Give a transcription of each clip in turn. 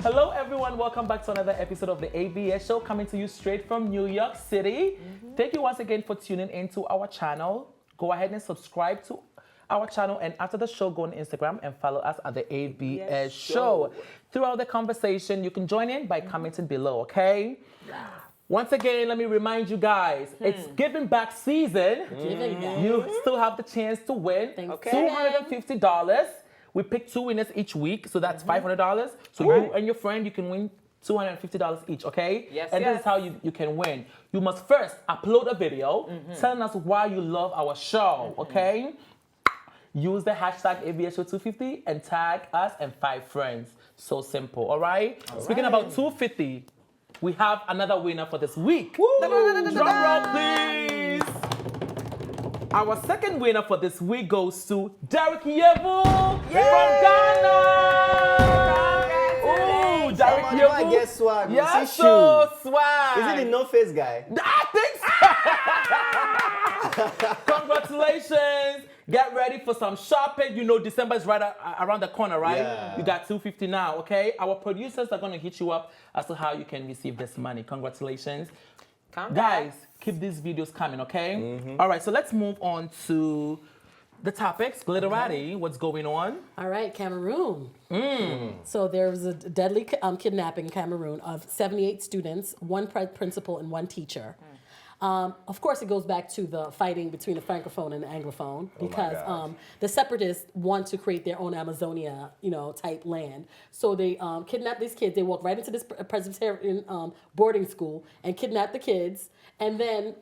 Hello everyone, welcome back to another episode of the ABS show coming to you straight from New York City. Thank you once again for tuning into our channel. Go ahead and subscribe to our channel, and after the show, go on Instagram and follow us at the ABS show. Throughout the conversation, you can join in by commenting below, okay? Yeah. Once again, let me remind you guys, it's giving back season. You still have the chance to win $250. We pick 2 winners each week, so that's $500. So you and your friend, you can win $250 each, okay? Yes, and this is how you can win. You must first upload a video telling us why you love our show, okay? Use the hashtag ABSShow250 and tag us and 5 friends. So simple, all right? Speaking about 250, we have another winner for this week. Drum roll, please. Our second winner for this week goes to Derek Yevu from Ghana. Oh, Derek Yevu. I get swag. Yeah, so swag. Is it the No Face guy? I think so. Congratulations. Get ready for some shopping. You know, December is right around the corner, right? Yeah. You got $250 now, okay? Our producers are going to hit you up as to how you can receive this money. Congratulations. Guys, keep these videos coming, okay? All right, so let's move on to the topics. Glitterati, what's going on? All right, Cameroon. So there was a deadly kidnapping in Cameroon of 78 students, 1 principal and 1 teacher. Of course, it goes back to the fighting between the Francophone and the Anglophone because the separatists want to create their own Amazonia, type land. So they kidnap these kids. They walk right into this Presbyterian boarding school and kidnap the kids. And then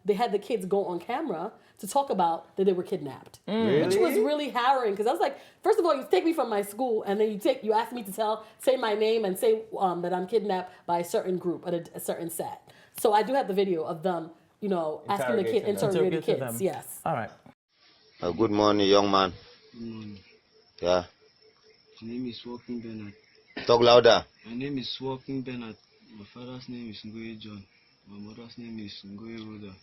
they had the kids go on camera to talk about that they were kidnapped, which was really harrowing because I was like, first of all, you take me from my school, and then you ask me to say my name and say that I'm kidnapped by a certain group at a certain set. So I do have the video of them, asking the kids, interrogating the kids. Yes. All right. Good morning, young man. Good morning. Yeah. My name is Walking Bernard. Talk louder. My name is Walking Bernard. My father's name is Ngoye John. My mother's name is Ngoye Rhoda.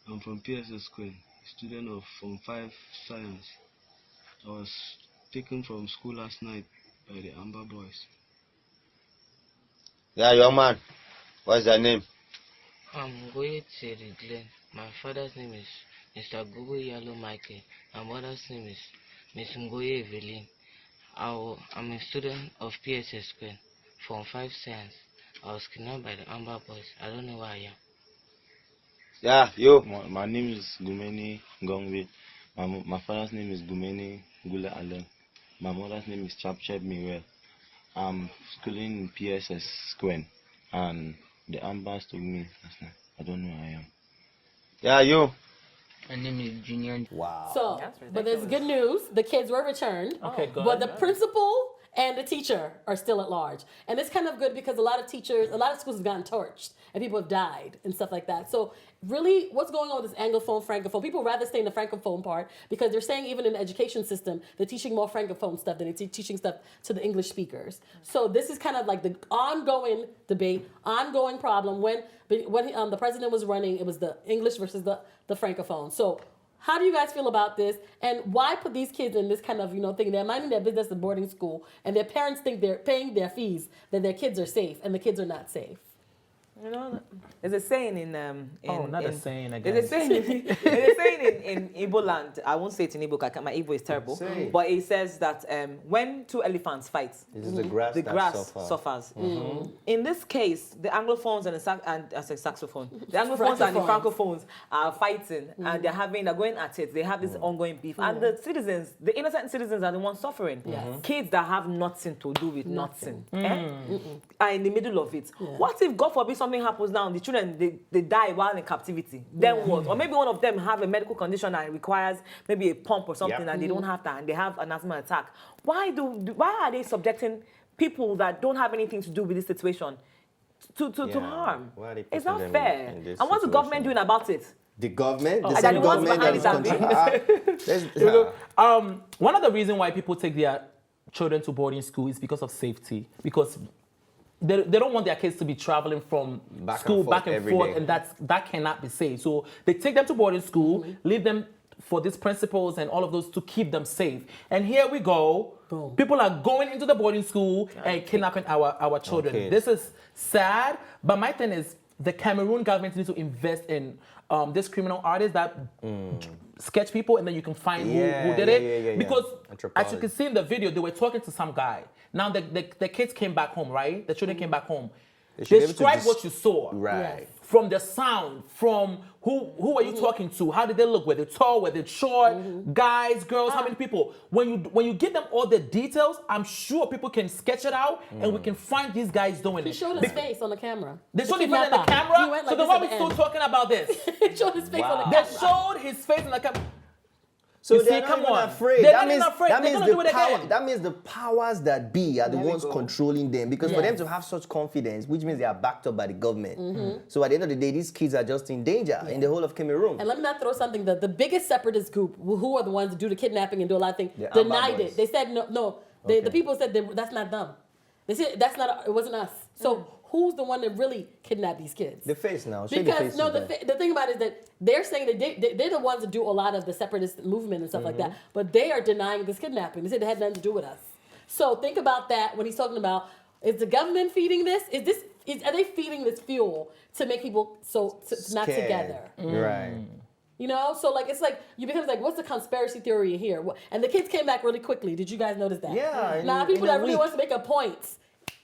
I'm from PSS Square, student of Form 5 Science. I was taken from school last night by the Amber Boys. Yeah, young man. What's your name? I'm Ngoye Thierry Glenn. My father's name is Mr. Gogo Yalo Michael. My mother's name is Miss Ngoye Evelyn. I'm a student of PSS Square, Form 5 Science. I was kidnapped by the Amber Boys. I don't know where I am. Yeah, you. My name is Gumeni Gongwe. My father's name is Gumeni Gule Allen. My mother's name is Chapchep Miwel. I'm schooling in PSS Square, and the Ambers took me last night. I don't know where I am. Yeah, you. My name is Junior. Wow. So, but there's good news. The kids were returned. Okay, good. But the principal and the teacher are still at large. And it's kind of good because a lot of schools have gotten torched and people have died and stuff like that. So really, what's going on with this Anglophone, Francophone? People rather stay in the Francophone part because they're saying even in the education system, they're teaching more Francophone stuff than they're teaching stuff to the English speakers. So this is kind of like the ongoing debate, ongoing problem. When the president was running, it was the English versus the Francophone. So how do you guys feel about this? And why put these kids in this kind of, thing? They're minding their business at boarding school, and their parents think they're paying their fees, that their kids are safe, and the kids are not safe. There's a saying in a saying again. There's a saying in Igbo land. I won't say it in Igbo because my Igbo is terrible. But it says that when 2 elephants fight, the grass suffers. In this case, the Anglophones and the saxophone, the Anglophones and the Francophones are fighting, and they're going at it. They have this ongoing beef, and the citizens, the innocent citizens, are the ones suffering. Kids that have nothing to do with nothing are in the middle of it. What if, God forbid, something happens now, the children they die while in captivity? Then what? Or maybe one of them have a medical condition that requires maybe a pump or something, and they don't have that, and they have an asthma attack. Why are they subjecting people that don't have anything to do with this situation to harm? It's not fair. And what's the government doing about it? The government? The same government that is country. One of the reasons why people take their children to boarding school is because of safety. Because they don't want their kids to be traveling from school back and forth, and that cannot be safe. So they take them to boarding school, leave them for these principals and all of those to keep them safe. And here we go. Boom. People are going into the boarding school and kidnapping our children. Okay. This is sad, but my thing is the Cameroon government needs to invest in this criminal artist that sketch people, and then you can find who did it. Yeah. Because as you Anthropology. can see in the video, they were talking to some guy. Now the kids came back home, right? The children came back home. should be able to Describe what you saw. Right. Yes. From the sound, from who are you talking to? How did they look? Were they tall? Were they short? Guys, girls? How many people? When you give them all the details, I'm sure people can sketch it out, and we can find these guys doing He it. showed his face on the camera. They The showed his face on the kidnapper. camera. He went So like then this why at we the still end. talking about this? He showed his face on the They camera. showed his face on the camera. So You see, they're not come even on. afraid. They're that not means, even afraid. That They're means gonna the do it power. again. That means the powers that be are the There we ones go. controlling them. Because for them Yes. to have such confidence, which means they are backed up by the government. So at the end of the day, these kids are just in danger in the whole of Cameroon. And let me not throw something. The biggest separatist group, who are the ones that do the kidnapping and do a lot of things, The denied Amba it. They said no. Okay. The people said that's not them. They said it wasn't us. So who's the one that really kidnapped these kids? The face now. Show the Because faces there. the thing about it is that they're saying that they're the ones that do a lot of the separatist movement and stuff like that, but they are denying this kidnapping. They said it had nothing to do with us. So think about that when he's talking about, is the government feeding this? Are they feeding this fuel to make people not Scared. together? Right. You know, so it's like you become like, what's the conspiracy theory here? And the kids came back really quickly. Did you guys notice that? Yeah, Now in people a that really week. want to make a point,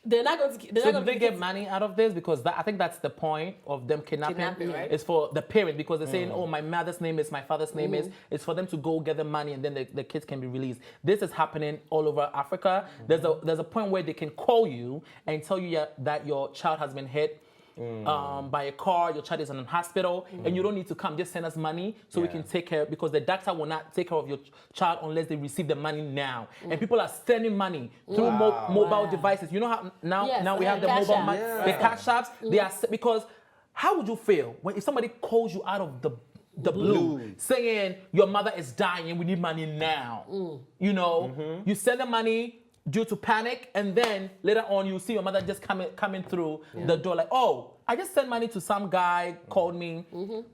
they're not going to. They're So not do going they get money out of this? Because I think that's the point of them kidnapping. Kidnapping, right? It's for the parent, because they're saying, oh, my mother's name is, my father's name is. It's for them to go get the money, and then the kids can be released. This is happening all over Africa. There's a point where they can call you and tell you that your child has been hit by a car, your child is in a hospital, and you don't need to come. Just send us money so we can take care, because the doctor will not take care of your child unless they receive the money now. And people are sending money through mobile devices. You know how now we have the Cash mobile App. money, the cash apps. They are because how would you feel if somebody calls you out of the blue saying your mother is dying and we need money now? You know, you send the money due to panic, and then later on you see your mother just coming through the door like, oh, I just sent money to some guy, called me.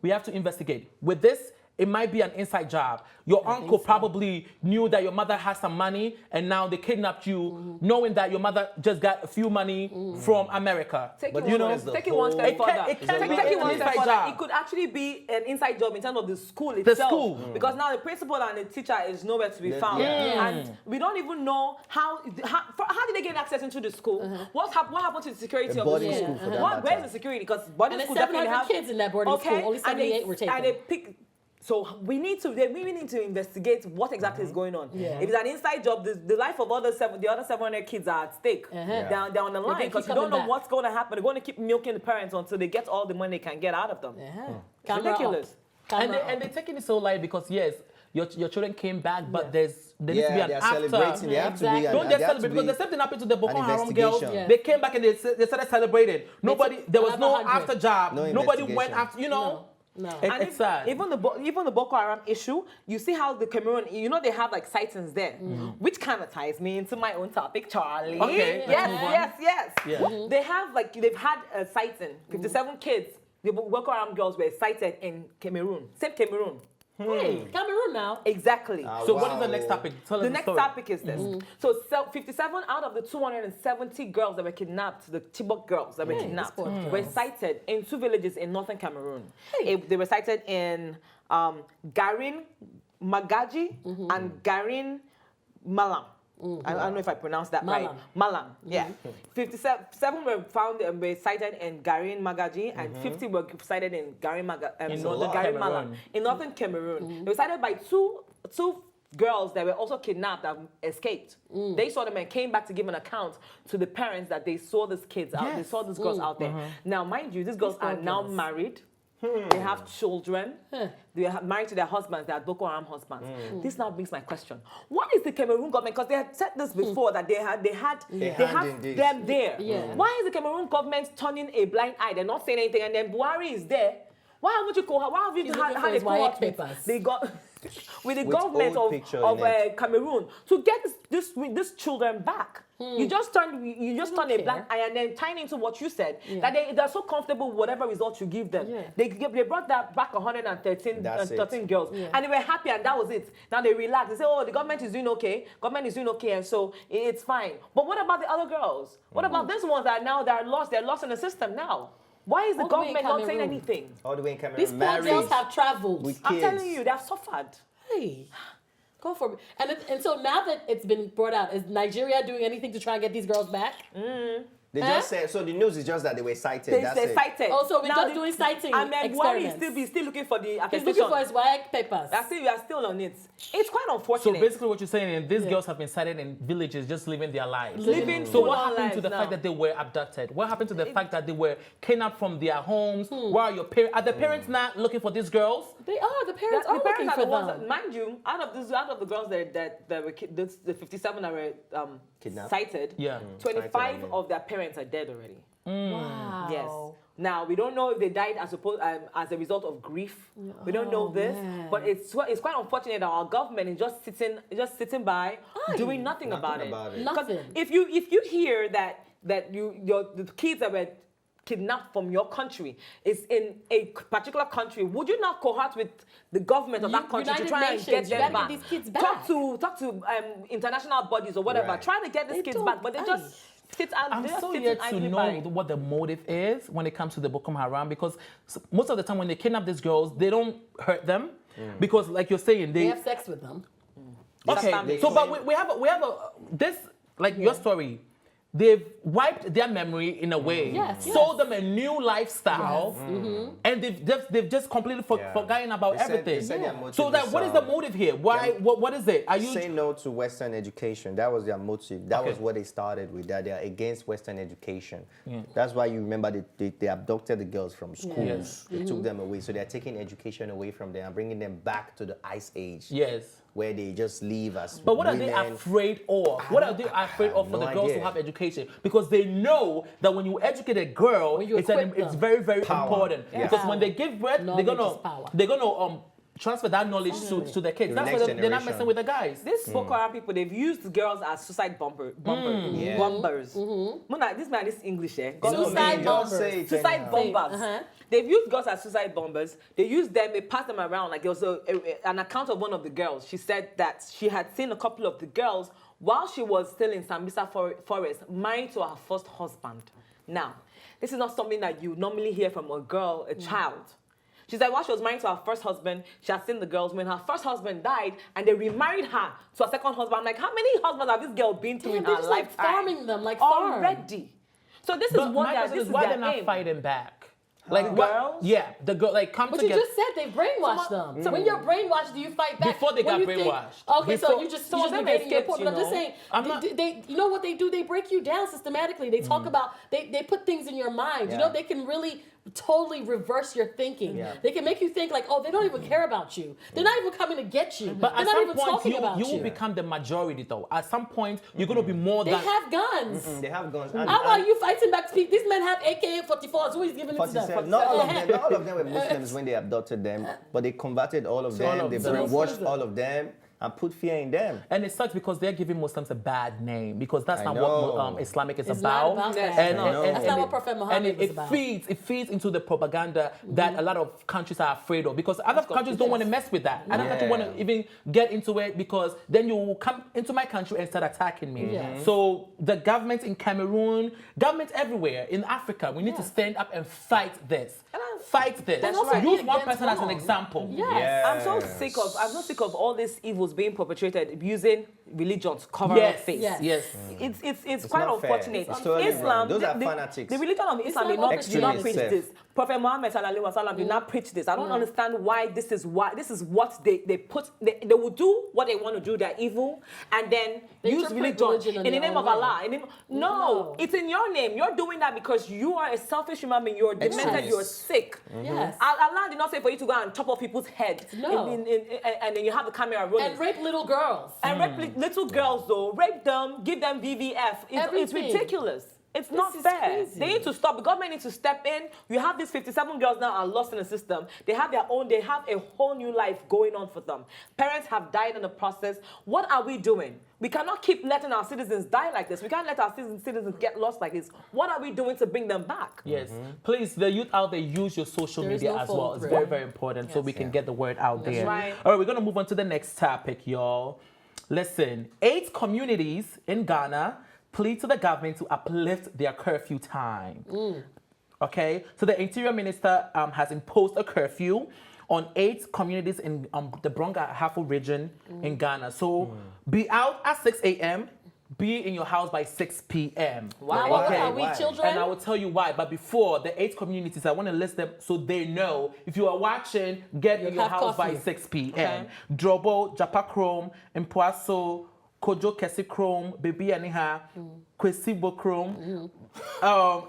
We have to investigate. With this, it might be an inside job. Your uncle probably knew that your mother has some money, and now they kidnapped you, knowing that your mother just got a few money from America. Take But it you one know, step further. it can't be Take it an one step inside further. job. It could actually be an inside job in terms of the school itself. school. Because now the principal and the teacher is nowhere to be found. And we don't even know how did they get access into the school? What happened to the security A of the boarding school? school for that matter. Where's the security? Because boarding And school there's definitely 700 have kids in that boarding school. Only 78 were taken. And they pick. So we need to investigate what exactly is going on. Yeah. If it's an inside job, the life of the other 700 kids are at stake down the line, keep because you coming don't know back. what's going to happen. They're going to keep milking the parents until they get all the money they can get out of them. It's ridiculous. And they're taking it so light because yes, your children came back, but there needs to be an they're after. celebrating. They have to be. Exactly. Don't there just have to celebrate, because be the same thing happened to the Boko Haram girls. investigation. Yeah. They came back and they started celebrating. There was no 100. after job. No Nobody went investigation. after. You know. No. It's sad. Even the Boko Haram issue, you see how the Cameroon, they have like sightings there, which kind of ties me into my own topic, Charlie. Okay, let's move on. Yes. Yeah. They have they've had a sighting. 57 kids, the Boko Haram girls were sighted in Cameroon, same Cameroon. Hey, Cameroon now. Exactly. So what is the next topic? Tell us The the next story. topic is this. So 57 out of the 270 girls that were kidnapped, the Chibok girls that were kidnapped, these poor were sighted in 2 villages in northern Cameroon. They were sighted in Garin Magaji and Garin Malam. I don't know if I pronounced that right. Malam, yeah. 57 were found and were sighted in Garin Magaji, and 50 were sighted in Garin Malam in northern Cameroon. They were sighted by two girls that were also kidnapped that escaped. They saw them and came back to give an account to the parents that they saw these kids out. They saw these girls out there. Now, mind you, these girls are now married. They have children. They are married to their husbands. They are Boko Haram husbands. This now brings my question: what is the Cameroon government? Because they had said this before that they have them there. Why is the Cameroon government turning a blind eye? They're not saying anything, and then Buhari is there. Why haven't you called her? Why have you had a co-op? papers. They got. with the With government old of, picture of in it. Cameroon to get these children back. You just turn a black eye and then tying into what you said that they're so comfortable with whatever result you give them. Yeah. They brought that back 113 That's 13 girls and they were happy and that was it. Now they relax. They say, oh, the government is doing okay. Government is doing okay, and so it's fine. But what about the other girls? What about these ones that now they're lost? They're lost in the system now. Why is the All the way in government not saying Cameroon. anything? All the way in Cameroon. These poor married girls have traveled. with I'm kids. telling you, they have suffered. Hey, go for it. And so now that it's been brought out, is Nigeria doing anything to try and get these girls back? They just said, so the news is just that they were cited. They That's it. cited. Oh, so we're Now just the- doing citing And then Buhari experiments. is still looking for the He's attestation. looking for his WAEC papers. We are still on it. It's quite So unfortunate. basically what you're saying is these girls have been sighted in villages just living their lives. Living So full what on happened to lives the now. fact that they were abducted? What happened to the fact that they were kidnapped from their homes? Where are your parents? Are the parents not looking for these girls? They are. The parents The are parents looking are for the ones them. that, mind you, out of the girls that were the 57 that were Kidnapped. cited, Yeah. 25 Cited, I mean. of their parents are dead already. Wow. Yes. Now we don't know if they died as a result of grief. We don't know this, man. but it's quite unfortunate that our government is just sitting by, doing nothing about it. about it. Because Nothing. if you hear that the kids that were kidnapped from your country is in a particular country, would you not cohort with the government of that country United to try and Nations, get you them gotta get back? these kids back. Talk to international bodies or whatever, Right. trying to get these They kids don't- back, but they just sit and I'm they just so sit yet to idly know by. what the motive is when it comes to the Boko Haram, because most of the time when they kidnap these girls, they don't hurt them because, like you're saying, They have sex with them. okay. family. So, but we have this like your story. They've wiped their memory in a way, Yes, sold them a new lifestyle, and they've just completely Yeah. forgotten about They said- everything. they said their motive So that is, what is the motive here? Why? What is it? Are you? Say no to Western education. That was their motive. That Okay. was what they started with. That they are against Western education. That's why you remember they abducted the girls from schools. Yes. They took them away. So they're taking education away from them and bringing them back to the ice age. Yes. Where they just leave us. But what are they women. afraid of? What are they afraid of for no the girls idea. who have education? Because they know that when you educate a girl, When you it's equip them. very, very Power. important. Yeah. Because when they give birth, Knowledge they're is power. gonna transfer that knowledge to their kids. The That's why next they're not generation. messing with the guys. These Boko Haram people, they've used girls as suicide bombers. Mona, this man is English, eh? God Suicide knows. bombers. Say it Suicide anyhow. bombers. Uh-huh. They've used girls as suicide bombers. They used them, they passed them around. Like there was an account of one of the girls. She said that she had seen a couple of the girls while she was still in Sambisa Forest, married to her first husband. Now, this is not something that you normally hear from a girl, a child. She said while she was married to her first husband, she had seen the girls. When her first husband died and they remarried her to a second husband, I'm like, how many husbands have this girl been through Damn, in they're her just like lifetime? farming them, like farm. already. So this But is what my they're, question this is is why their they're not aim. fighting back. Like The what- girls? Yeah, the girl like come But you together. just said they brainwashed them. So when you're brainwashed, do you fight back? Before they When got you think- brainwashed. Okay, so Before- you just Some of them negating your escaped, point. you But I'm just know. saying, I'm not- they you know what they do? They break you down systematically. They talk about they put things in your mind. You know, Yeah. they can really totally reverse your thinking. Yeah. They can make you think like, oh, they don't even care about you. They're not even coming to get you. But They're at not some even point, talking about you you. will become the majority, though. At some point, you're going to be more They than. have guns. They have guns. How are you fighting back? These men have AK-44s. Who is giving it to them? 47. Not all of them were Muslims when they abducted them, but they converted all of all them. of They them. brainwashed all of them and put fear in them. And it sucks because they're giving Muslims a bad name because that's I not know. what Islamic is It's about. not about that. And, I know. That's not what Prophet Muhammad was it about. feeds into the propaganda that a lot of countries are afraid of because other countries don't want to mess with that. Other countries want to even get into it because then you will come into my country and start attacking me. Yes. So the government in Cameroon, government everywhere in Africa, we need to stand up and fight this. Fight this. That's right. Use one Against person as an wrong. example. Yes. I'm so sick of all these evils being perpetrated using religion to cover up Yes. face. Yes. Yes. It's quite not fair. unfortunate. It's totally wrong. Those are the, fanatics. The religion of Islam did Islam not Extremists, preach self. this. Prophet Muhammad sallallahu alaihi wasallam did not preach this. I don't understand why this is what they put. They will do what they want to do. They're evil, and then They use interpret religion religion in the their name own of way. Allah. No, it's in your name. You're doing that because you are a selfish human being. You're demented. Extremists. You're sick. Yes. Allah did not say for you to go and chop off people's heads. No. And then you have the camera rolling. And rape little girls. And rape little girls, though, rape them, give them VVF. It's Everything. ridiculous. It's not is fair. crazy. They need to stop. The government needs to step in. You have these 57 girls now are lost in the system. They have their own, they have a whole new life going on for them. Parents have died in the process. What are we doing? We cannot keep letting our citizens die like this. We can't let our citizens get lost like this. What are we doing to bring them back? Yes. Please, the youth out there, use your social There is media no as well. follow It's through. very, very important so we can get the word out there. right. All right, we're going to move on to the next topic, y'all. Listen, 8 communities in Ghana plead to the government to uplift their curfew time. Okay, so the Interior Minister has imposed a curfew on 8 communities in the Brong-Ahafo region in Ghana. So be out at 6 a.m., be in your house by 6 p.m. Now, what are we, children? And I will tell you why. But before, the 8 communities, I want to list them so they know. If you are watching, get in your have house by coffee. 6 p.m. Drobo, Japakrom, Mpoaso, Kojo Kesi Chrome, Baby Aniha, Kwesibo Chrome,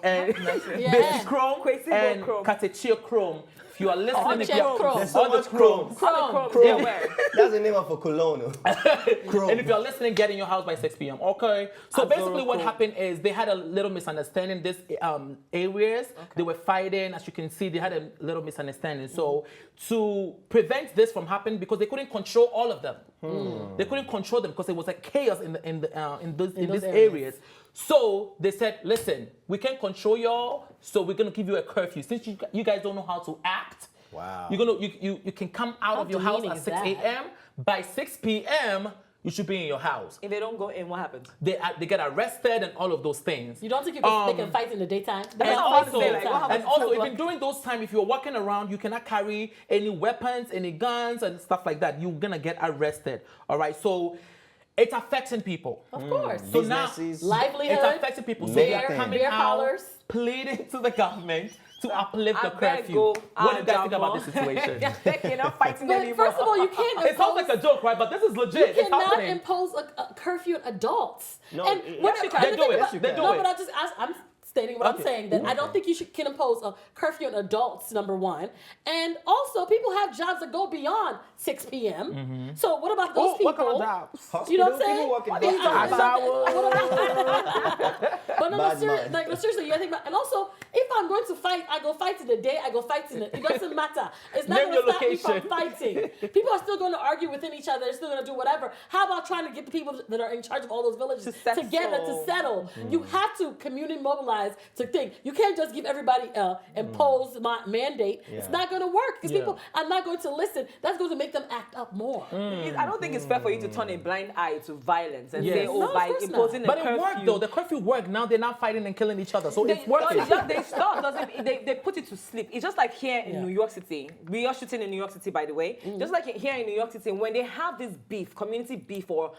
and Basic Chrome, and Katechia Chrome. If you are listening, if you are, Chrome. There's so much chrome. Chrome. That's the name of a cologne. Chrome. And if you're listening, get in your house by 6 p.m. Okay. So basically, what happened is they had a little misunderstanding. These areas they were fighting. As you can see, they had a little misunderstanding. So to prevent this from happening, because they couldn't control all of them, they couldn't control them because it was a chaos in these areas. So they said, listen, we can't control y'all, so we're gonna give you a curfew. Since you guys don't know how to act, Wow. you can come out How of your house demeaning at is 6 that? a.m. By 6 p.m. you should be in your house. If they don't go in, what happens? They get arrested and all of those things. You don't think they can fight in the daytime? That's And not hard to also, say, like, what happens and also, to- even during those times, if you're walking around, you cannot carry any weapons, any guns, and stuff like that. You're gonna get arrested. All right, so it's affecting people. Of course. So now, Businesses. Livelihood. it's affecting people. So they are Beer coming out, parlors. pleading to the government to uplift the I beg curfew. go, What do you guys think Jumbo. about this situation? You're not fighting But anymore. first of all, you can't It sounds impose, like a joke, right? But this is you legit. It's cannot happening. impose a curfew on adults. No, and yes, what, you can. They do it. Yes, you can. No, do it. but I'm stating what I'm Okay. saying, that I don't think you can impose a curfew on adults, number one. And also, people have jobs that go beyond 6 p.m. So what about those people? What kind of jobs? You know what I'm Hospital, saying? people work in I mean, hospitals. But no, Bad seriously, mind. seriously, you gotta think about. And also, if I'm going to fight, I go fight in the day. I go fight in the. It doesn't matter. It's not Name going to your stop me from location. fighting. People are still going to argue within each other. They're still going to do whatever. How about trying to get the people that are in charge of all those villages To settle. together to settle? You have to community mobilize to think. You can't just give everybody impose my mandate. It's not going to work because people are not going to listen. That's going to make them act up more. I don't think it's fair for you to turn a blind eye to violence and Yes. say, No, of by course imposing But a it curfew. worked though. The curfew worked. Now they're not fighting and killing each other. So it's working. They stop. They put it to sleep. It's just like here in New York City. We are shooting in New York City, by the way. Just like here in New York City, when they have this beef, community beef or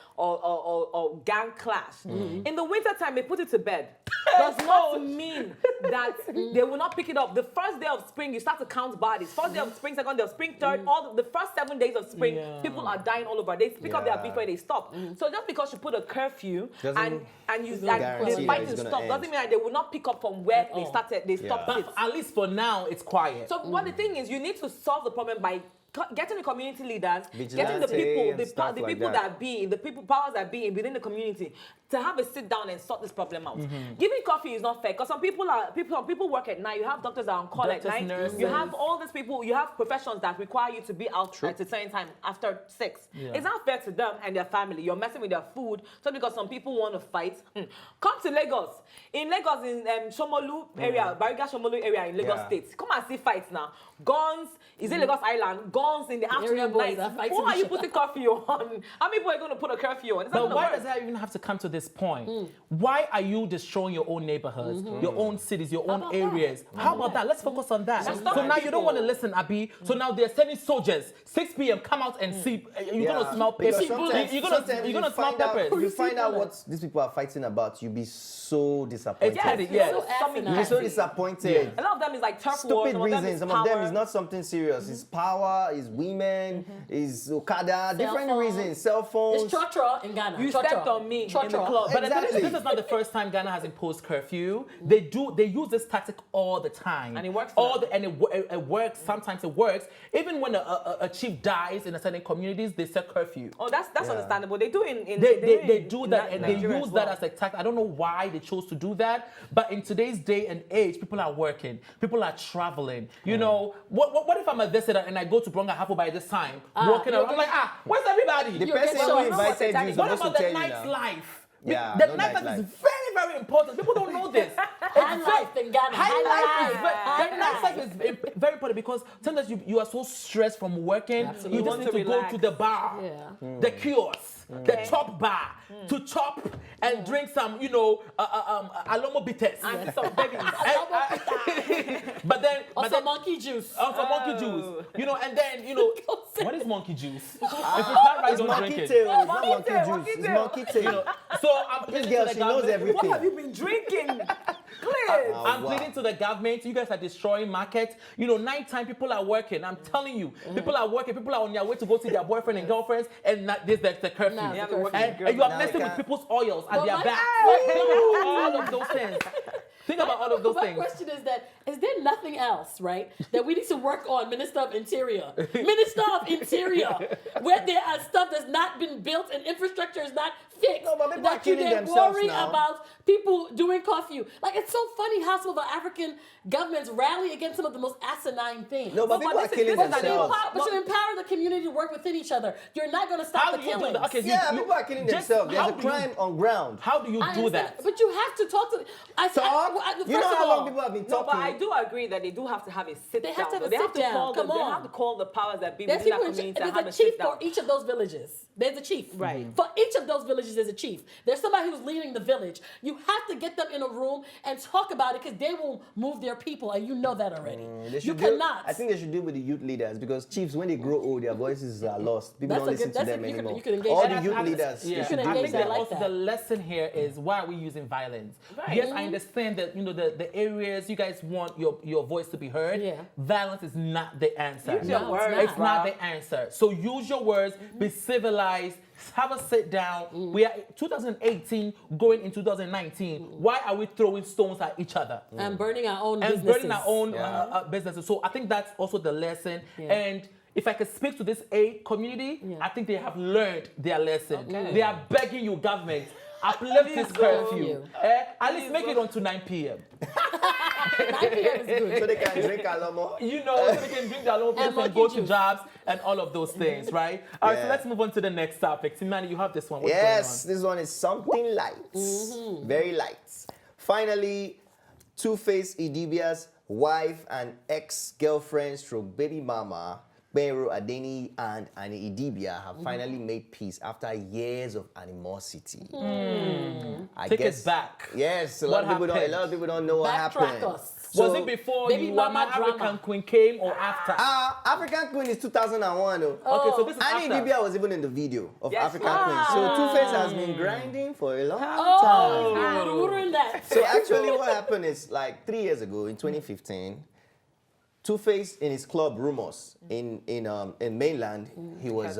gang clash, in the winter time they put it to bed. Does not mean that they will not pick it up. The first day of spring, you start to count bodies. First day of spring, second day of spring, third, all the first 7 days of spring, people are dying all over. They pick up their beef where they stop. So just because you put a curfew and guarantee the that fight it's to gonna stop end. doesn't mean that they will not pick up from where they started. They stopped it. But at least for now, it's quiet. So what the thing is, you need to solve the problem by getting the community leaders, getting the Vigilante people, and the stuff like people that. that be, the people powers that be within the community to have a sit down and sort this problem out. Giving coffee is not fair because some people work at night. You have doctors that are on call Doctors, at night. nurses. You have all these people. You have professions that require you to be out at a certain time after 6. It's not fair to them and their family. You're messing with their food just because some people want to fight. Come to Lagos. In Lagos, in Shomolu area, Bariga Shomolu area in Lagos State. Come and see fights now. Guns. Is it Lagos Island? Guns in the afternoon, boys night. are fighting Who are you each other. putting curfew on? How many people are going to put a curfew on? It's not But gonna why work. does that even have to come to this point? Why are you destroying your own neighborhoods, your own cities, your own about areas? How about that? Let's focus on that. Stop So now you people. don't want to listen, Abi. So now they're sending soldiers. 6 p.m. Come out and see. You're gonna smell Because pepper. sometimes You're you gonna smell find out- peppers. You find out what these people are fighting about, you'll be so disappointed. Yes. So Something You'll be so disappointed. A lot of them is like turf war. Stupid Some of them reasons. is Some of them power. is not something serious. It's power, it's women, it's Okada, different phone. reasons. Cell phones. It's tra-tra in Ghana. You Tra-tra. stepped on me in the Tra-tra. club. But the thing is, Exactly. this is not the first time Ghana has imposed curfew. They use this tactic all the time, And it works for them. It works. Sometimes it works. Even when a chief dies in a certain communities, they set curfew. Oh, that's understandable. They do in They do that, and they Nigeria use as that well. as a tactic. I don't know why they chose to do that, but in today's day and age, people are working, people are traveling. You know, what if I'm a visitor and I go to Bronga Hapo by this time, walking around? I'm like, where's everybody? The You'll person get who shown. invited you is What supposed to about the tell you nightlife? now. Yeah, The no nightlife nightlife. is very, very important. People don't know this. High life in Ghana. The nightlife is very important because sometimes you are so stressed from working. Absolutely. You You just want need to to go relax. to the bar, Yeah. the kiosk, the chop bar, to chop and drink some, alomo bitters. And some babies. But then, Also monkey juice. for monkey juice, and then what is monkey juice? If it's not right, It's don't monkey drink tail. it. It's not monkey juice. It's monkey tail. So I'm This pleading girl, to the she knows government. everything. What have you been drinking? Please. I'm wow. pleading to the government. You guys are destroying markets. Nighttime people are working. I'm telling you, people are working. People are on their way to go see their boyfriend and girlfriends, and there's the curfew. Nah, Yeah, the curfew. And you are Now messing you with can't- people's oils at But their my- back. Hey! Think about all of those things. Think about all of those My things. question is there nothing else, right, that we need to work on, Minister of Interior? Minister of Interior, where there are stuff that's not been built and infrastructure is not fixed, No, but people are that you killing then themselves worry now. about people doing curfew. Like, it's so funny how some of the African governments rally against some of the most asinine things. No, but No, people but are this is- killing this is an themselves. But you empower the community to work within each other. You're not going to stop How the do you do killings. that? Okay, Yeah, people are killing just themselves. There's how a do you- crime on ground. How do you I do understand, that? but you have to talk to. Talk? First You know of how all, long people have been No, but talking? I do agree that they do have to have a sit They down. have to have though. a They sit down. call Come They on. have to call the powers that be There's within that people. community and have There's a a chief sit down. for each of those villages. There's a chief. Right. For each of those villages, there's a chief. There's somebody who's leading the village. You have to get them in a room and talk about it because they will move their people, and you know that already. They You should deal- cannot. I think they should deal with the youth leaders because chiefs, when they grow old, their voices are lost. People That's don't a listen good- to that's them a- you can- anymore. you can engage All that. the youth I'm- leaders, Yeah. they should can deal I engage with think that them. that like also that. the lesson here is why are we using violence? Right. Yes, I understand that the areas you guys want your voice to be heard. Yeah. Violence is not the answer. Use your No, it's words, not. It's not bro. the answer. So use your words, be civilized, have a sit down. We are 2018 going in 2019. Why are we throwing stones at each other? And burning our own And businesses. burning our own Yeah. businesses. So I think that's also the lesson. Yeah. And if I could speak to this aid community, Yeah. I think they have learned their lesson. Okay. They are begging you, government, uplift this Please, curfew. At least Please, make it on to 9 p.m. 9 p.m. is good. So they can drink a lot more. So they can drink their own And place and go monkey to juice. jobs and all of those things, right? All right, so Yeah. let's move on to the next topic. Timani, you have this one. What's Yes, going this one is something light. Very light. Finally, Face Idibia's wife and ex-girlfriend stroke baby mama, Benro Adeni and Annie Idibia have finally made peace after years of animosity. I Take guess, it back. Yes, a What lot of people don't know what Backtrack happened. us. Was it before Baby you mama My African drama. Queen came or after? African Queen is 2001. Okay, so this is Annie after. Idibia was even in the video of Yes, African wow. Queen. So Two-Face has been grinding for a long time. Oh, we ruined that. So actually what happened is like 3 years ago in 2015, Two-Face in his club Rumors in mainland, he was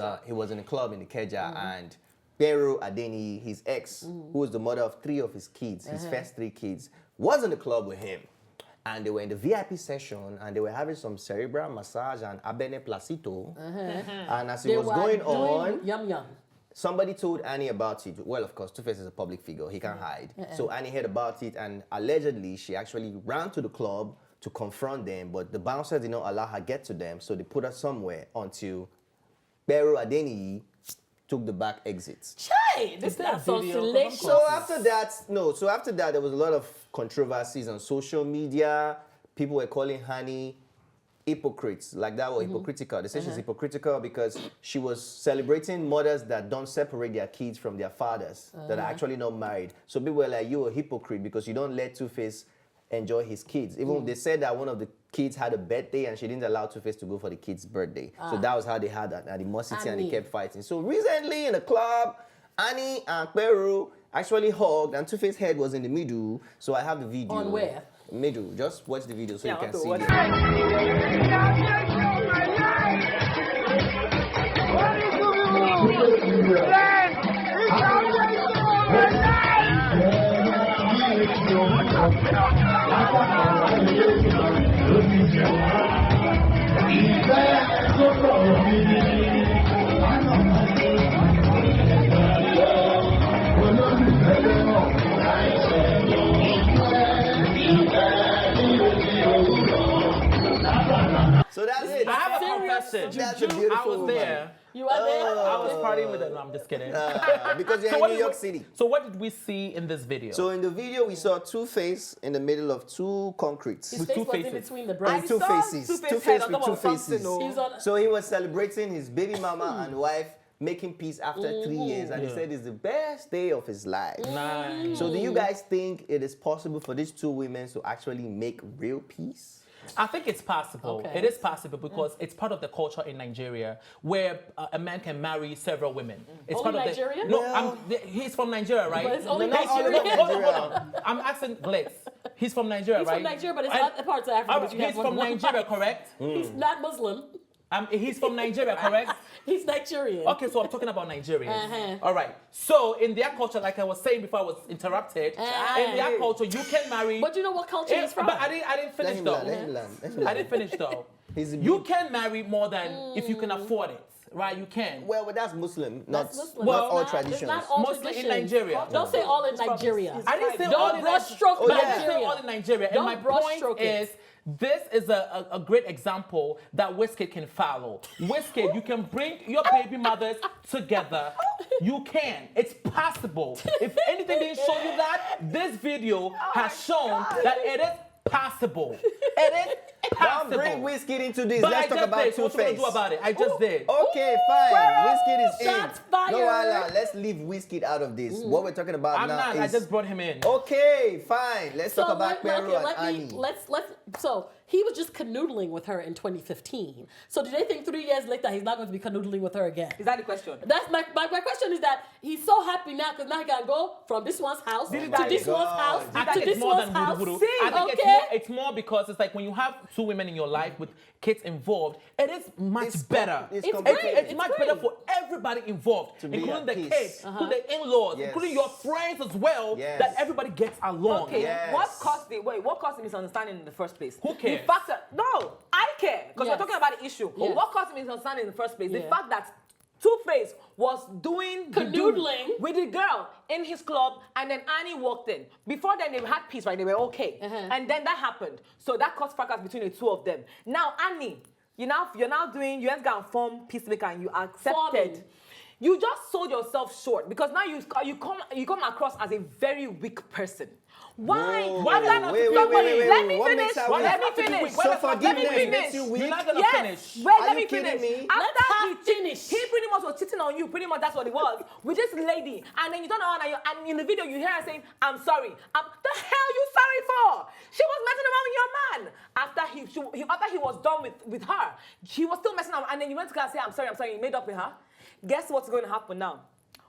in a club in the Keja and Pero Adeni, his ex, who was the mother of 3 of his kids, his first 3 kids, was in the club with him. And they were in the VIP session and they were having some cerebral massage and abene placito. And as They it was were going doing on, Yum yum. somebody told Annie about it. Well, of course, Two-Face is a public figure. He can't hide. So Annie heard about it, and allegedly, she actually ran to the club to confront them, but the bouncers did not allow her get to them, so they put her somewhere until Pero Adeni took the back exits. Hey, this there a is so video? salacious. So after that, there was a lot of controversies on social media. People were calling Hani hypocrites, like that, or hypocritical. They say she's hypocritical because she was celebrating mothers that don't separate their kids from their fathers, that are actually not married. So people were like, you're a hypocrite because you don't let Two-Face enjoy his kids. Even they said that one of the kids had a birthday and she didn't allow Two-Face to go for the kid's birthday. So that was how they had that animosity and they Annie. kept fighting. So recently in the club, Annie and Peru actually hugged and Two-Face head was in the middle. So I have the video. On where? Middle. Just watch the video so Yeah, you can okay, see watch the What is So that's it. I have a confession. That's a beautiful I was woman. there. You are there? I was partying with them. No, I'm just kidding. Because you're So in what New did York we- City. So what did we see in this video? So in the video, we saw Two-Face in the middle of two concretes. His With face two was in faces. between the And breasts. two saw faces. Two-Face Two-Face head on with top two of something, faces. oh. He's on- So he was celebrating his baby mama and wife making peace after 3 years, and he Yeah. said it's the best day of his life. Nice. So do you guys think it is possible for these two women to actually make real peace? I think it's possible. Okay. It is possible because it's part of the culture in Nigeria where a man can marry several women. It's Only part of Nigeria? The, no, Well- he's from Nigeria, right? But it's only not all Nigeria. over Hold on, hold Nigeria. on. I'm asking Glitz. He's from Nigeria, He's right? from Nigeria, but it's And- other parts of Africa. all but right, you have he's one- from one Nigeria, part. correct? He's not Muslim. He's from Nigeria, correct? He's Nigerian. Okay, so I'm talking about Nigerians. Uh-huh. All right. So in their culture, like I was saying before I was interrupted, in their culture, you can marry. But you know what culture he's from? But I didn't Let finish him though. learn, let him learn, let him I learn. didn't finish though. He's a You big- can marry more than if you can afford it, right? You can. Well, but that's Muslim, not, That's Muslim. not Well, all It's traditions. not all Mostly in traditions. Nigeria. Don't say all in Nigeria. I didn't say all Don't in brushstroke Oh, yeah. I didn't say Nigeria. all in Nigeria. And Don't my point brushstroke it. is, this is a great example that Wizkid can follow. Wizkid, you can bring your baby mothers together. You can. It's possible. If anything didn't show you that, this video has shown that it is possible. It is Don't possible. bring Wizkid into this. But Let's I talk just about did. So what you gonna Two-Face. do about it? I just did. Okay, fine. Wizkid is Shots in. fired. No, Wala, let's leave Wizkid out of this. What we're talking about I'm now not. I is... just brought him in. Okay, fine. Let's talk about Pero and let Annie. so he was just canoodling with her in 2015. So do they think 3 years later he's not going to be canoodling with her again? Is that the question? That's my question is that he's so happy now because now he can go from this one's house to that this God. one's house I to think this it's more one's than house. voodoo. See, I think okay. it's more because it's like when you have two women in your life with kids involved, it is much It's better. it's It's complicated. great. It's much better for everybody involved, To be including at the peace. kids, including the in-laws, Yes. including your friends as well, Yes. that everybody gets along. Okay, Yes. what caused the misunderstanding in the first place? Who cares? The fact that, no, I care, because Yes. we're talking about the issue. Yes. What caused the misunderstanding in the first place? The Yeah. fact that Two-Face was doing the Canoodling. dude with the girl in his club, and then Annie walked in. Before then, they had peace, right? They were okay. And then that happened. So that caused fracas between the two of them. Now, Annie, you're now doing, you have gone form peacemaker and you accepted. Forming. You just sold yourself short because now you come across as a very weak person. Why? Whoa, Why wait, not? wait, Somebody- wait, let wait. me What finish. makes her Let me weak? finish. So forgiveness Let me makes finish. you weak? You're not gonna Yes. finish. Wait, Are let you me kidding finish. me? Let After her he finish. he pretty much was cheating on you. Pretty much that's what it was with this lady. And then you don't know, and in the video you hear her saying, "I'm sorry." The hell you sorry for? She was messing around with your man. After he was done with her, she was still messing around. And then you went to her and say, "I'm sorry, I'm sorry." You made up with her. Guess what's going to happen now?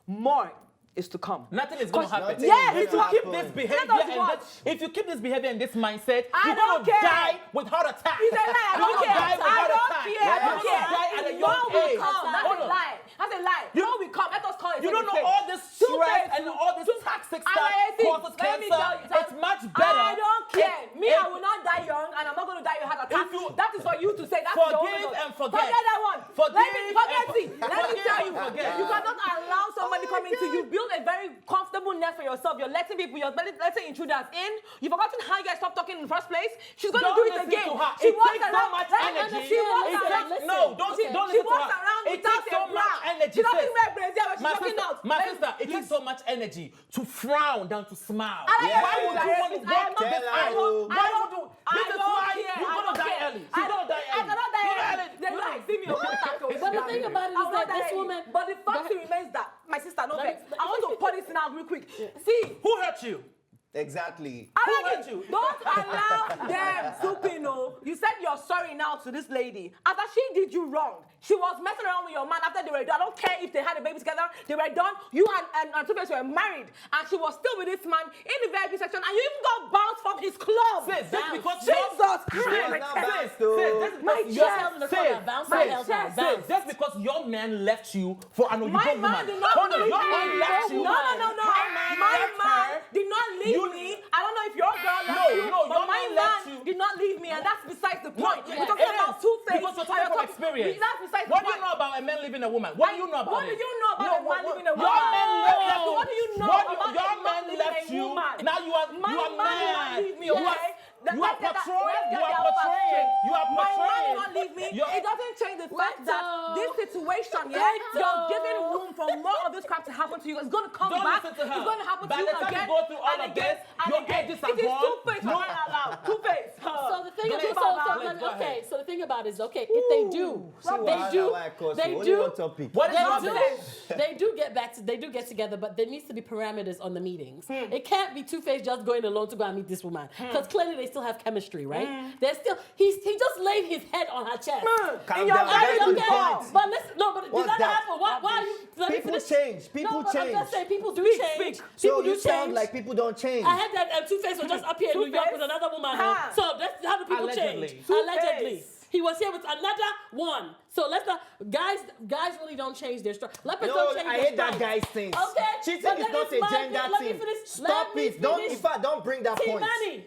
More is to come. Nothing is going to happen. nothing Yes, is if you gonna keep happen. this behavior Let us and watch. if you keep this behavior and this mindset, I you're don't gonna care. die with heart attack. He's a lie. I You're don't gonna care. die with I heart don't attack. care. I You're don't gonna care. die at a No, young we age. come. That's Hold a on. lie. That's a lie. No, we come. Let us call it. You don't know all this stress and all this toxic stuff causes cancer. It's much better. I don't care. Me, I if- will not die young, and I'm not going to die a heart attack. If you- That is for you to say. That's Forgive your own and forget. Forget that one. Forgive Let me forget and it. Let me forgive tell and you. forget. You cannot allow somebody come into you. Build a very comfortable nest for yourself. You're letting people. You're letting intruders in. You've forgotten how you guys stopped talking in the first place. She's going to Don't do it listen again. to her. She It walks takes so around. much Let me energy. understand. She walks It around. takes- no, don't She listen to walks her. around It without takes so a bra. much energy, She doesn't sis. wear brazier when she's My walking sister, out. my sister, it takes so much energy to frown than to smile. I Yeah. Why would you want to I am walk not- this I early? don't- Why would you? This is why care. you're I gonna don't die care. early. She's gonna die I early. cannot die You're early. They like, see me. But the thing about it is that this woman. But the Go fact ahead. remains that my sister, no Let vex. me- I want to put this now real quick. See, Who hurt you? Exactly. I Who like hurt it. you? Don't allow them, Supino. You said you're sorry now to this lady. After she did you wrong, she was messing around with your man after they were done. I don't care if they had a baby together, they were done. You and Two-Face were married, and she was still with this man in the VIP section, and you even got bounced from his club. Sis, just because Jesus Sis, Christ. not sis, bounced, sis, though. just because My your- chest. sis, Bounce sis, my heels down, sis, bounce. just because your man left you for an Oyibo My woman. man did not Hold on, leave your me. man left you. No. Her man My left man her. did not leave You- me. I don't know if your girl leave me, and that's besides the point. No, We're talking about Two-Face. Because you're talking from experience. That's besides What the do you point. know about a man leaving a woman? What do you know about What it? do you know about a man leaving a woman? Your man left you. What do you know about your a man man left leaving a you. woman? Now you are My man mad. did not leave me, You are- okay? You are portraying. You are portraying. You are My man did portraying. not leave me. You're- It doesn't change the fact that this situation, Wait, you're giving room for more of this crap to happen to you. It's going to come Don't back. listen to her. It's going to happen By to you the time again you go through all and of again this, and your again. edges are It is gone. Two-Face, No. crying out loud. Two-Face. So the thing Go is, ahead. Go ahead. okay. So the thing about it is, okay, if they do, they do get back to, they do get together, but there needs to be parameters on the meetings. It can't be Two-Face just going alone to go and meet this woman, because clearly they still have chemistry, right? They're still, he just laid his head on her chest. Calm down. Get to the point. But listen, no, but What's did that that? happen? Why are you? Let me People finish. change. People no, but I'm change. just saying, people do change. So People you do sound change. like people don't change. I had that Two-Face was just up here in New York Two-Face? with another woman. Huh. So that's how do people Allegedly. change? Two-Face. Allegedly. He was here with another one. So let's not, guys really don't change their strength. Leopards No, don't change I their hate that strength. guy's things. Okay. Cheating but is that not a my gender thing. Let me thing. finish. Stop Let me it. Don't, in finish. fact, don't bring that point. T-Manny,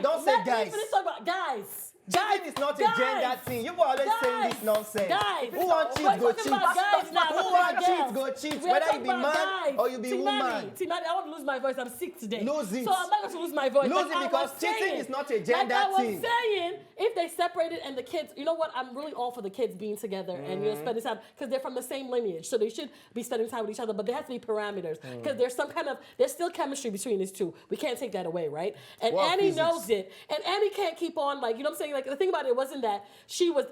don't say let guys. me finish talking about guys. Cheating is not a gender thing. You are always saying this nonsense. Guys. Who want cheat, We're go talking cheat. about guys now. Who want cheat, go cheat. We're Whether you talking be about man guys. or you be woman. T-Manny, I want to lose my voice. I'm sick today. Lose it. So I'm not going to lose my voice. Lose Like it I because was cheating saying. is not a Like gender I was thing. saying, if they separated and the kids, you know what? I'm really all for the kids being together and spending time because they're from the same lineage, so they should be spending time with each other. But there has to be parameters because there's still chemistry between these two. We can't take that away, right? And Well, Annie physics. knows it, and Annie can't keep on like you know what I'm saying. Like the thing about it wasn't that he was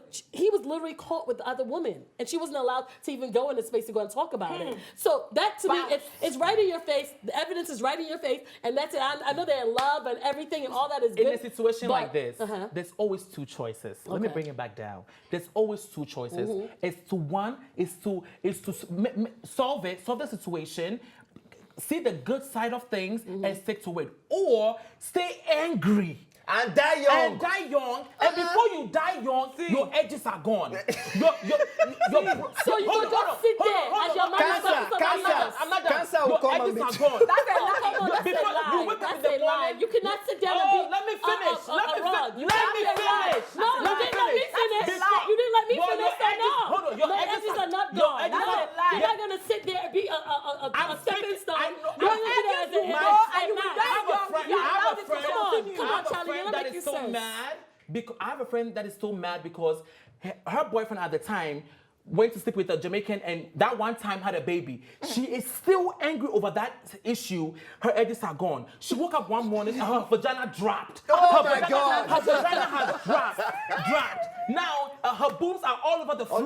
literally caught with the other woman, and she wasn't allowed to even go in the space to go and talk about it. So that to me, it's right in your face. The evidence is right in your face, and that's it. I know they're in love and everything, and all that is good. In a situation but- like this, there's always two choices. Let me Okay. bring it back down. There's always two choices. It's to solve the situation, see the good side of things, and stick to it, or stay angry. And die young. And die young, and before you die young, your edges are gone. So you could just sit there as your mother I'm not done. Cancer will Your come and edges be- are gone. That's a lie. Come on, that's a Before lie. you wake up That's in the a lie. morning- You cannot sit down and Oh, be let me finish. Let me rug. finish. You Let can't me be a rug. finish. No, you Let me didn't let me finish. finish. That's a lie. You didn't let me Well, finish. your edges- No, hold on, your the edges edges are- are not your gone. edges That's are- it. You're yeah. not gonna sit there and be a I'm stepping speaking- stone. I know- You're I'm gonna do that as speaking- a my- and I have a friend. I have a friend. Come on, I have a Charlie, friend you're that making is so sense. mad. Because I have a friend that is so mad because her boyfriend at the time went to sleep with a Jamaican and that one time had a baby. She is still angry over that issue. Her edges are gone. She woke up one morning and her vagina dropped. Oh Her my vagina- God. Her vagina has dropped. Now her boobs are all over the floor. On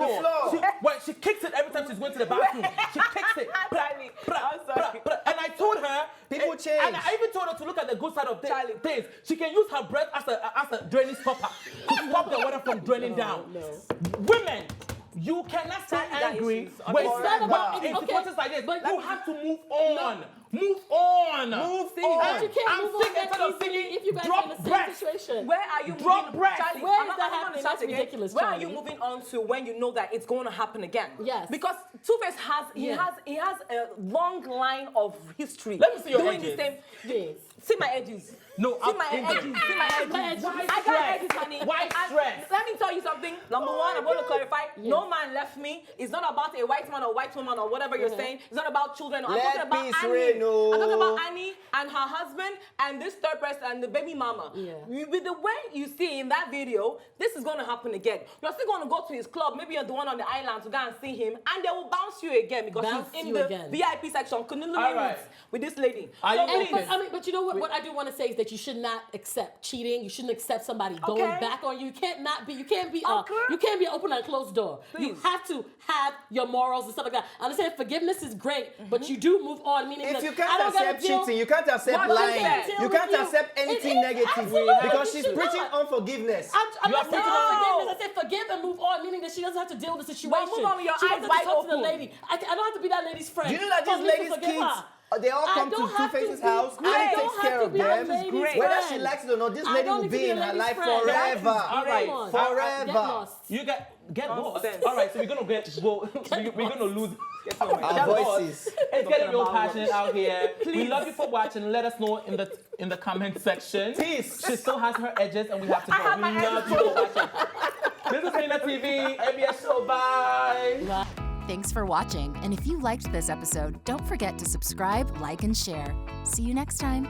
the floor. She kicks it every time she's going to the bathroom. She kicks it. Charlie, I'm sorry. And I told her, People change. And I even told her to look at the good side of Charlie. things. She can use her breath as a draining stopper to stop the water from draining down. Women, you cannot stay Charlie, that angry issues. when It's not about in okay, situations like this. but You have to move on. Move on. Move But on. you can't I'm move on sick that instead of easily singing if you guys are drop in the same breath. situation. Where are you Drop moving? breath. Charlie, Where I'm is not- that I'm gonna happening? shout That's again. ridiculous, Where are Charlie. you moving on to when you know that it's going to happen again? Yes. Because Two-Face has Yeah. he has a long line of history. Let me see your doing edges. the same. Yes. See my edges. No, See my in edges. there. See my edges. My edges. I got stress? edges, honey. Why And stress? Let me tell you something. Number one, I'm going to clarify. No man left me. It's not about a white man or white woman or whatever you're saying. It's not about children. I'm Let talking about peace Annie. reign, oh. I'm talking about Annie and her husband and this third person and the baby mama. Yeah. With the way you see in that video, this is going to happen again. You're still going to go to his club, maybe you're the one on the island to go and see him, and they will bounce you again because Bounce she's in you the again. VIP section All right. with this lady. Are So you please, okay? But you know what I do want to say is that you should not accept cheating. You shouldn't accept somebody going Okay. back on you. You can't be Okay. you can't be open and closed door. You Please. have to have your morals and stuff like that. I understand forgiveness is great, but you do move on. Meaning If that you I can't don't gotta accept deal- cheating, you can't accept What lying, I'm saying. you can't Deal with accept you. anything It is negative absolutely. because You she's should preaching not. unforgiveness. I'm You not are saying preaching forgiveness. I said forgive and move on, meaning that she doesn't have to deal with the situation. move on with your she eyes doesn't wide talk to the open. lady. I don't have to be that lady's friend. Do you know that For these me to ladies' forgive kids, her. They all come to Two-Face's house and he takes care of them. Whether she likes it or not, this lady will be in her life forever. All right, forever. You get lost. All right, so we're gonna we're gonna lose our voices. It's getting real passionate out here. We love you for watching. Let us know in the comment section. Peace. She still has her edges, and we have to go. We love you for watching. This is Mina TV, ABS Show. Bye. Thanks for watching, and if you liked this episode, don't forget to subscribe, like, and share. See you next time.